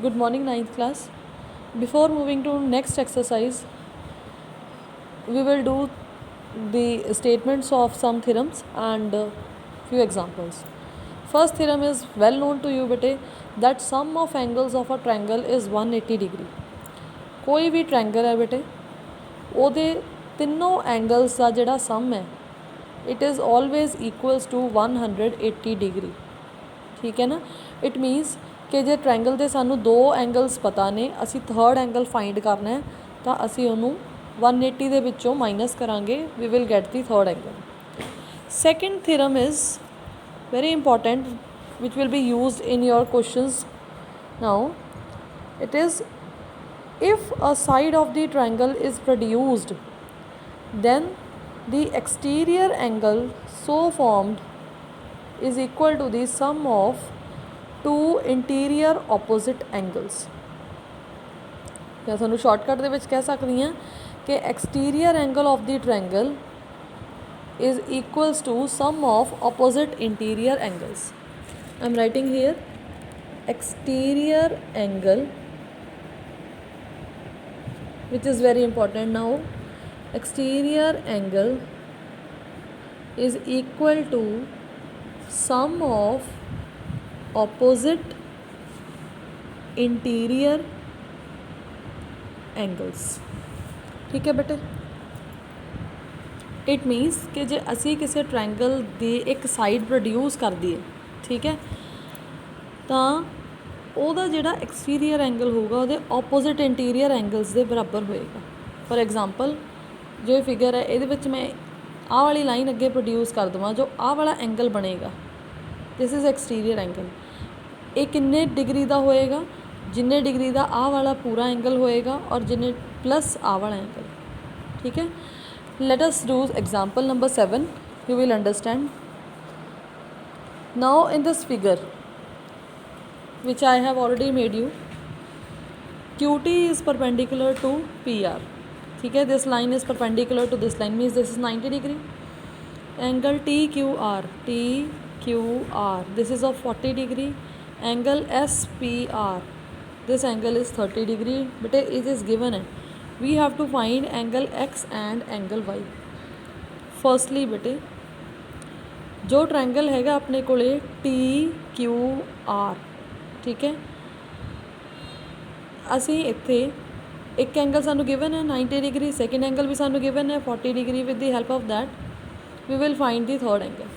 Good morning, ninth class. Before moving to next exercise, we will do the statements of some theorems and few examples. First theorem is well known to you bete, that sum of angles of a triangle is 180 degree. कोई भी triangle है बेटे, ਉਹਦੇ ਤਿੰਨੋਂ angles ਦਾ ਜਿਹੜਾ sum ਹੈ, it is always equals to 180 degree. ठीक है ना. It means कि जे ट्रायंगल ਦੇ ਸਾਨੂੰ ਦੋ ਐਂਗਲਸ ਪਤਾ ਨੇ, ਅਸੀਂ ਥਰਡ ਐਂਗਲ ਫਾਈਂਡ ਕਰਨਾ ਹੈ ਤਾਂ ਅਸੀਂ ਉਹਨੂੰ 180 ਦੇ ਵਿੱਚੋਂ ਮਾਈਨਸ ਕਰਾਂਗੇ, we will get the third angle. Second theorem is very important, which will be used in your questions. Now it is, if a side of the triangle is produced, then the exterior angle so formed is equal to the sum of two interior opposite angles. ਜਾਂ ਤੁਹਾਨੂੰ shortcut ਦੇ ਵਿੱਚ ਕਹਿ ਸਕਦੀ ਹਾਂ ਕਿ exterior angle of the triangle is equals to sum of opposite interior angles. I am writing here exterior angle, which is very important. Now exterior angle is equal to sum of opposite interior angles. ठीक है बेटे. It मीनस कि जे असी किसी triangle की एक side produce कर दीए, ठीक है, तो ਉਹਦਾ ਜਿਹੜਾ एक्सटीरियर एंगल होगा ਉਹਦੇ ऑपोजिट इंटीरियर एंगल्स ਦੇ बराबर होएगा. फॉर एग्जांपल जो फिगर है ਇਹਦੇ ਵਿੱਚ मैं ਆਹ वाली लाइन अगे प्रोड्यूस कर देवां, जो आह वाला एंगल बनेगा, दिस इज़ एक्सटीरियर एंगल. ये किन्ने डिग्री का होएगा, जिन्ने डिग्री का आह वाला पूरा एंगल होएगा और जिन्ने प्लस आह वाला एंगल. ठीक है. Let us do example number 7. You will understand. Now in this figure which I have already made you, QT is perpendicular to PR. ठीक है. This line is perpendicular to this line, means this is 90 degree. Angle TQR, this is of 40 degree. Angle SPR, this angle is 30 degree. But it is given है, we have to find angle X and angle Y. Firstly बेटे, जो triangle हैगा अपने कोले TQR, ठीक है, असी इत्थे एक एंगल सानू गिवन है 90 डिग्री, सेकेंड एंगल भी सानू गिवन है 40 degree. With the help of that we will find the third angle.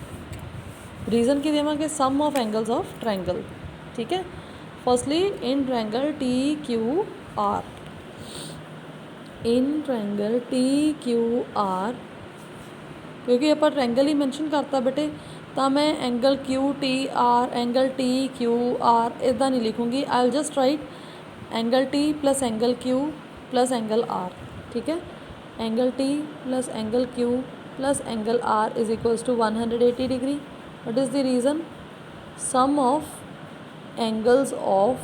Reason की देवांगे, sum of angles of triangle. ठीक है. Firstly in triangle TQR, in triangle TQR, क्योंकि आप ट्रायंगल ही मैंशन करता बेटे, तो मैं एंगल QTR, एंगल TQR इदा नहीं लिखूँगी. I will just write angle T plus angle Q plus angle R. ठीक है. Angle T plus angle Q plus angle R is equals to 180 degree. What is the reason? Sum of angles of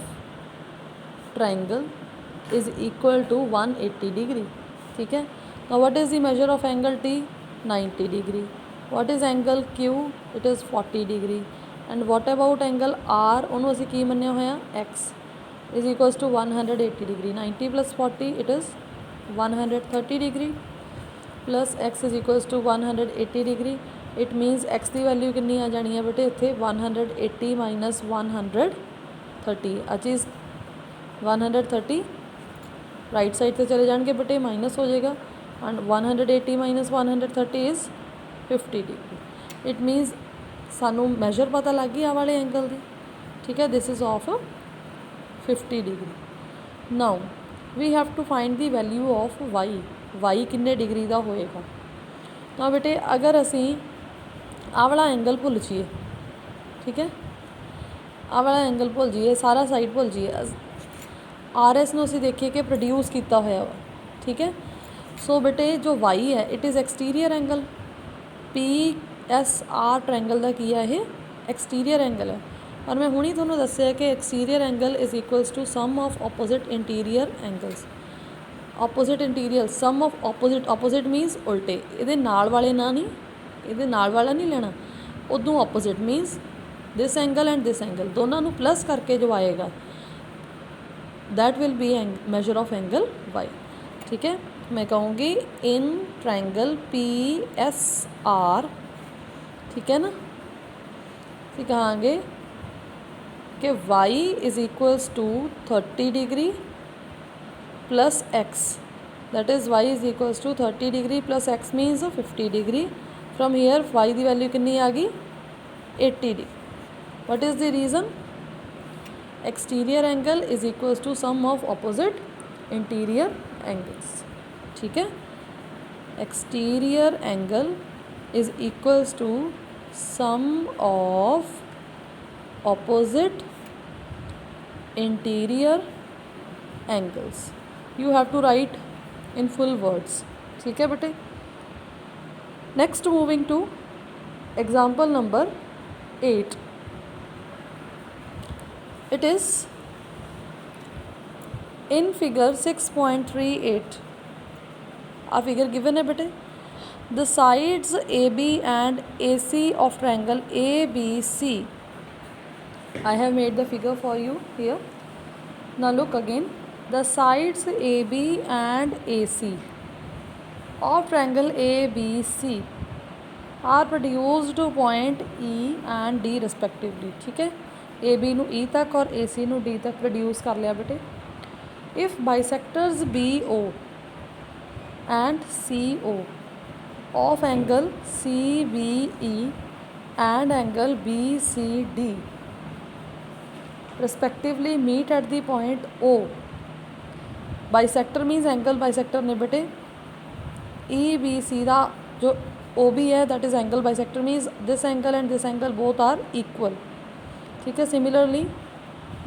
triangle is equal to 180 degree. ठीक है. Now what is the measure of angle T? 90 degree. What is angle Q? It is 40 degree. And what about angle R? ਉਹਨੂੰ ਅਸੀਂ ਕੀ ਮੰਨਿਆ ਹੋਇਆ? X is equals to 180 degree. 90 plus 40, it is 130 degree, plus X is equals to 180 degree. It मीनस x की value कितनी आ जानी है बेटे इत्थे 180 माइनस 130. आ चीज़ 130 राइट साइड से चले जाएंगे बेटे, माइनस हो जाएगा. And 180 minus 130 is 50 degree. It मीनस सानू मैजर पता लग गई आ वाले एंगल की. ठीक है. This is of 50 degree. Now we have to find the value of Y किन्ने डिग्री का होएगा. ना बेटे अगर असी आह वाला एंगल भुल जाइए, ठीक है, आह वाला एंगल भुल जाइए, सारा साइड भुल जाइए, RS ਨੂੰ ਅਸੀਂ देखिए कि प्रोड्यूस किया होया वा. ठीक है. सो बेटे जो वाई है it is exterior angle. PSR triangle का की है, ये एक्सटीरियर एंगल है. और मैं हुणी थोनों दस्सिया कि exterior angle is equals to sum of opposite interior angles. Opposite interior, sum of opposite means उल्टे, ये नाल वाले ना नहीं, ये नाल वाला नहीं लेना, उदों opposite means this angle and this angle दोनों प्लस करके जो आएगा that will be measure of angle Y. ठीक है, मैं कहूँगी in triangle P S R, ठीक है ना, फिर कहांगे कि y is equals to 30 degree plus x, that is y is equals to 30 degree plus x minus 50 degree. From here y की वैल्यू कितनी आ गई 80 degree. What is the reason? Exterior angle is equals to sum of opposite interior angles. ठीक है, exterior angle is equals to sum of opposite interior angles. You have to write in full words. ठीक है बेटे। Next moving to example number 8. It is in figure 6.38. आ figure given है बेटे। The sides AB and AC of triangle ABC. I have made the figure for you here. Now look again. The sides AB and AC of triangle ABC are produced to point E and D respectively. ठीक है, AB ਨੂੰ E तक और AC ਨੂੰ D तक produce कर लिया बेटे. If bisectors BO and CO of angle CBE and angle BCD respectively meet at the point O. Bisector means angle bisector ने बेटे। EBC का जो OB है that is angle bisector means this angle and this angle both are equal. ठीक है, similarly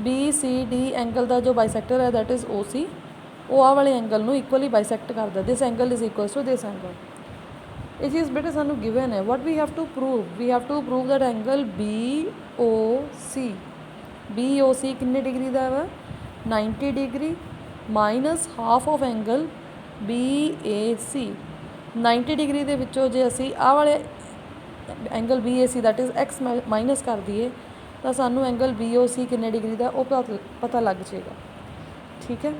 BCD angle का जो bisector है that is OC, ਉਹ ਆ ਵਾਲੇ एंगल ਨੂੰ equally bisect करता है। This angle is equals to this angle. ਇਹ ਚੀਜ਼ ਬੇਟੇ ਸਾਨੂੰ given ਹੈ। What we have to prove? We have to prove that angle BOC BOC कितने डिग्री का है 90 degree minus half of angle BAC 90 degree के विचों जे असी आ वाले angle BAC that is x minus कर दिए तो सानू एंगल BOC कितने डिग्री का वो पता लग जाएगा। ठीक है,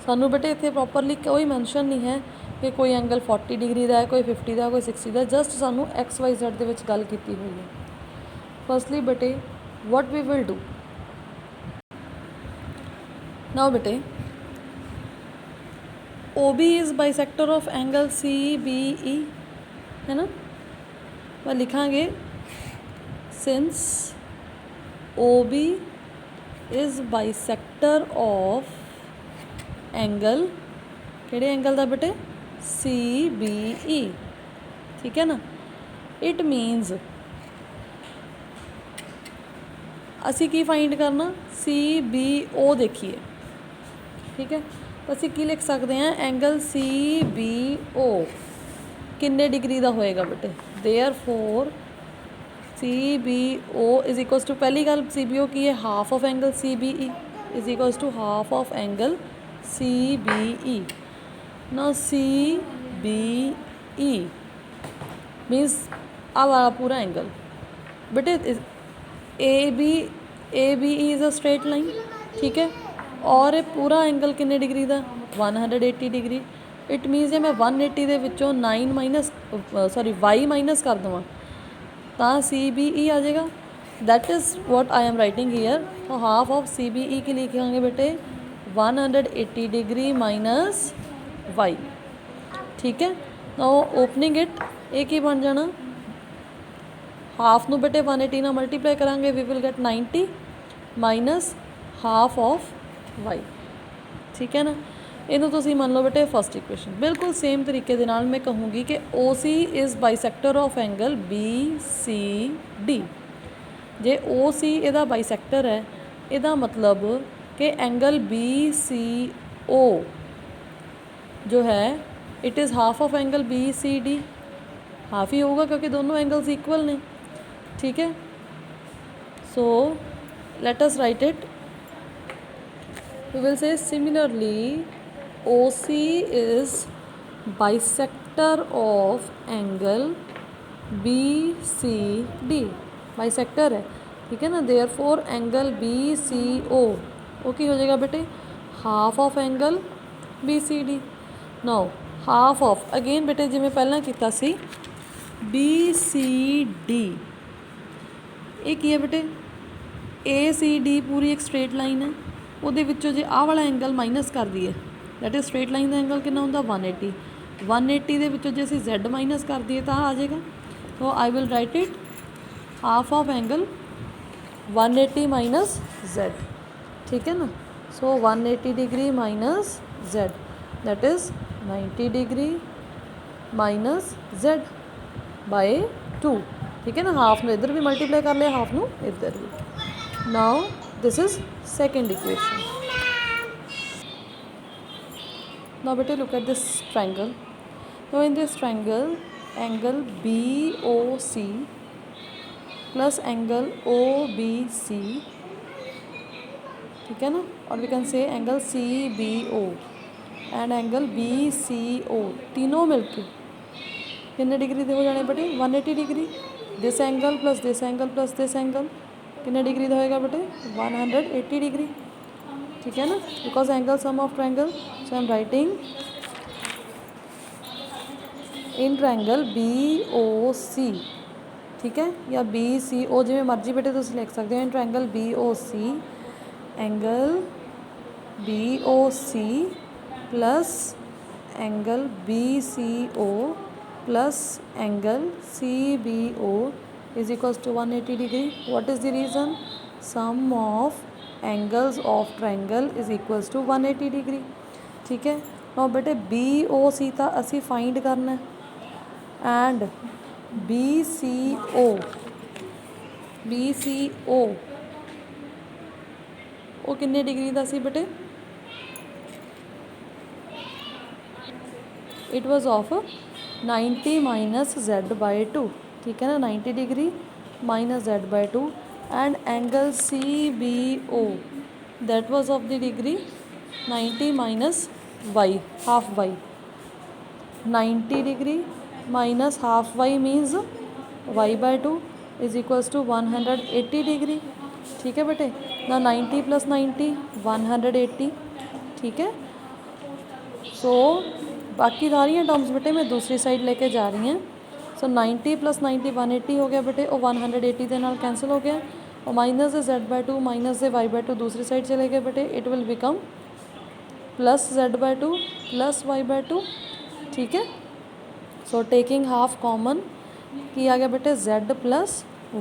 सानू बेटे इतने प्रॉपरली कोई मैंशन नहीं है कि कोई एंगल 40 डिग्री का है, कोई 50 का, कोई 60 का, जस्ट सानू XYZ के विच गल की हुई है। फर्स्टली बेटे what we will do now bete OB is bisector of angle CBE है ना, मैं लिखांगे since OB is bisector of angle केड़े एंगल दा बेटे CBE। ठीक है ना, it means असी की फाइंड करना CBO देखिए। ठीक है, तो असी की लिख सकते हैं एंगल CBO किन्ने डिग्री का होएगा बेटे। Therefore CBO is equals to पहली गल CBO की है half of angle CBE is equals to half of angle CBE। ना CBE मीन्स आ वाला पूरा एंगल बेटे ABE is a straight line. ठीक है, और पूरा एंगल किन्ने डिग्री का 180 डिग्री। इट मीनस जे मैं 180 के विचों 9 माइनस y माइनस कर देवां तो CBE आ जाएगा। That is what I am writing here. तो हाफ ऑफ CBE की लिखेंगे बेटे 180 डिग्री माइनस y। ठीक है, तो ओपनिंग इट एक ही बन जाना हाफ ਨੂੰ बेटे 180 ਨਾਲ मल्टीप्लाई करांगे we will get 90 minus half of y। ठीक है ना, इनू तुसीं मान लो बेटे फर्स्ट इक्वेशन। बिल्कुल सेम तरीके दे नाल मैं कहूँगी कि OC is bisector of angle BCD। जे OC इहदा बाइसैक्टर है इहदा मतलब कि एंगल BCO जो है it is half of angle BCD, half ही होगा क्योंकि दोनों एंगल्स इक्वल ने। ठीक है, so let us write it. We will say similarly OC is bisector of angle BCD, bisector है। ठीक है ना, देयरफॉर एंगल BCO वो की हो जाएगा बेटे, half of angle B C D. Now half of again बेटे जिवें पहलां कीता सी बी सी डी, ये की है बेटे ए सी डी पूरी एक स्ट्रेट लाइन है, ਉਹਦੇ ਵਿੱਚੋਂ ਜੇ ਆਹ ਵਾਲਾ ਐਂਗਲ ਮਾਈਨਸ ਕਰ ਦਈਏ that is straight line the angle ਕਿੰਨਾ ਹੁੰਦਾ 180। 180 ਦੇ ਵਿੱਚੋਂ ਜੇ ਅਸੀਂ Z ਮਾਈਨਸ ਕਰ ਦਈਏ ਤਾਂ ਆ ਜਾਏਗਾ। So I will write it half of angle 180 minus Z, ठीक है ना। So 180 degree minus Z that is 90 degree minus Z by 2, ठीक है ना। हाफ में इधर भी मल्टीप्लाई कर लिया, हाफ में इधर भी। Now this is second equation. Now बेटे लुक एट दिस ट्रायंगल। तो in this triangle angle BOC plus angle OBC, ठीक है ना, और we can say angle CBO and angle BCO, तीनों मिलके कितने डिग्री दे हो जाने बेटे 180 degree. This angle plus this angle plus this angle कितने डिग्री का होएगा बेटे 180 डिग्री, ठीक है ना, because angle sum of triangle. So I am writing in triangle BOC, ठीक है, या BCO जिवें मर्जी बेटे तुसीं लिख सकते हो। In triangle BOC angle BOC plus angle BCO plus angle CBO is equals to 180 degree. What is the reason? Sum of angles of triangle is equals to 180 degree, ठीक है। now बेटे BOC ਤਾਂ ਅਸੀਂ फाइंड करना and BCO ਉਹ ਕਿੰਨੇ degree ਦਾ ਸੀ बेटे, it was of 90 minus Z by 2, ठीक है ना, 90 degree minus Z by 2 and angle CBO that was of the degree 90 minus Y, half Y। 90 degree minus half Y means Y by 2 is equals to 180 degree, ठीक है बेटे ना। 90 plus 90 180, ठीक है। सो बाकी सारियाँ टर्म्स बेटे मैं दूसरी साइड लेके जा रही हैं। सो 90 प्लस 90 180 हो गया बेटे, और 180 के नाल कैंसिल हो गया, और माइनस से Z by 2 माइनस से Y by 2 दूसरी साइड चले गए बेटे। It will become plus Z by 2 plus Y by 2, ठीक है। सो टेकिंग हाफ कॉमन की आ गया बेटे Z plus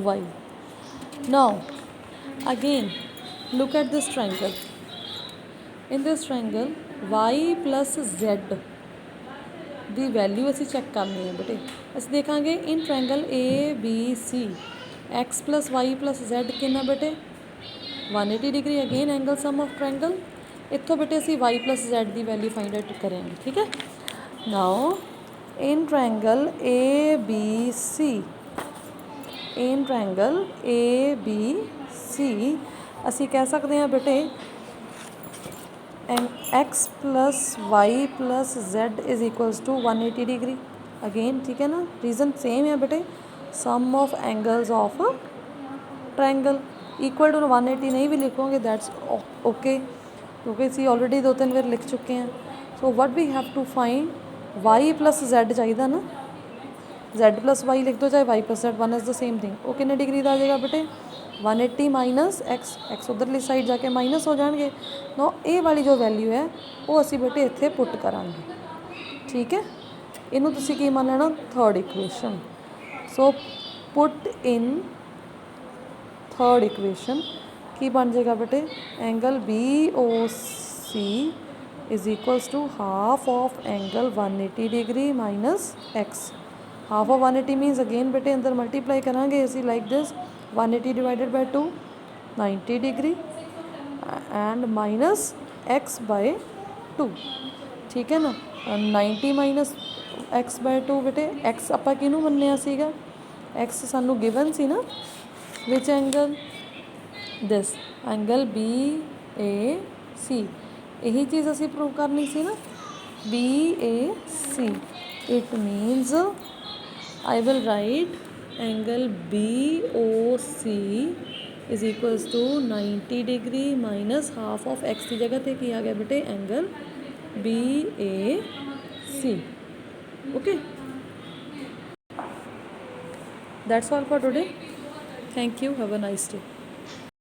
Y। Now again look at this triangle. In this triangle Y plus Z ਦੀ ਵੈਲਿਊ ਅਸੀਂ ਚੈੱਕ ਕਰਨੀ ਹੈ ਬੇਟੇ। ਅਸੀਂ ਦੇਖਾਂਗੇ in triangle ABC x plus y plus z ਕਿੰਨਾ ਬੇਟੇ 180 degree. Again angle sum of triangle, इत्थों बेटे ਅਸੀਂ y प्लस z ਦੀ वैल्यू फाइंड आउट करेंगे, ठीक है। Now in triangle ABC, in triangle ABC ਅਸੀਂ ਕਹਿ ਸਕਦੇ ਹਾਂ बेटे x plus Y plus Z is equals to 180 degree. Again ठीक है ना, रीज़न सेम है बेटे, sum of angles of triangle equal to 180 नहीं भी लिखोगे दैट्स ओके, क्योंकि ਅਸੀਂ ऑलरेडी 2-3 बार लिख चुके हैं। So what we have to find Y plus Z चाहिए ना, जेड प्लस वाई लिख दो चाहे Y plus Z, one is the same thing. वो कितने डिग्री का आ जाएगा बेटे 180 माइनस एक्स, एक्स उधरली साइड जाके माइनस हो जाएंगे। नो ए वाली जो वैल्यू है वो असी बेटे इत्थे पुट करांगे, ठीक है। इनू तुसी की मान लेना third equation. So put in third equation की बन जाएगा बेटे angle BOC is equals to half of angle 180 degree minus X. Half of 180 means again बेटे अंदर मल्टीप्लाई करांगे असी like this 180 divided by 2 90 degree and minus X by 2, ठीक है ना। 90 माइनस एक्स बाय 2 बेटे एक्स आपां किहनूं मन्निया सीगा, एक्स सानू गिवन सी ना, which angle this angle BAC, यही चीज़ असी प्रूव करनी सी ना BAC। It means I will write angle BOC is equals to 90 degree minus half of X की जगह पे की आ गया बेटे angle BAC. Okay, that's all for today. Thank you. Have a nice day.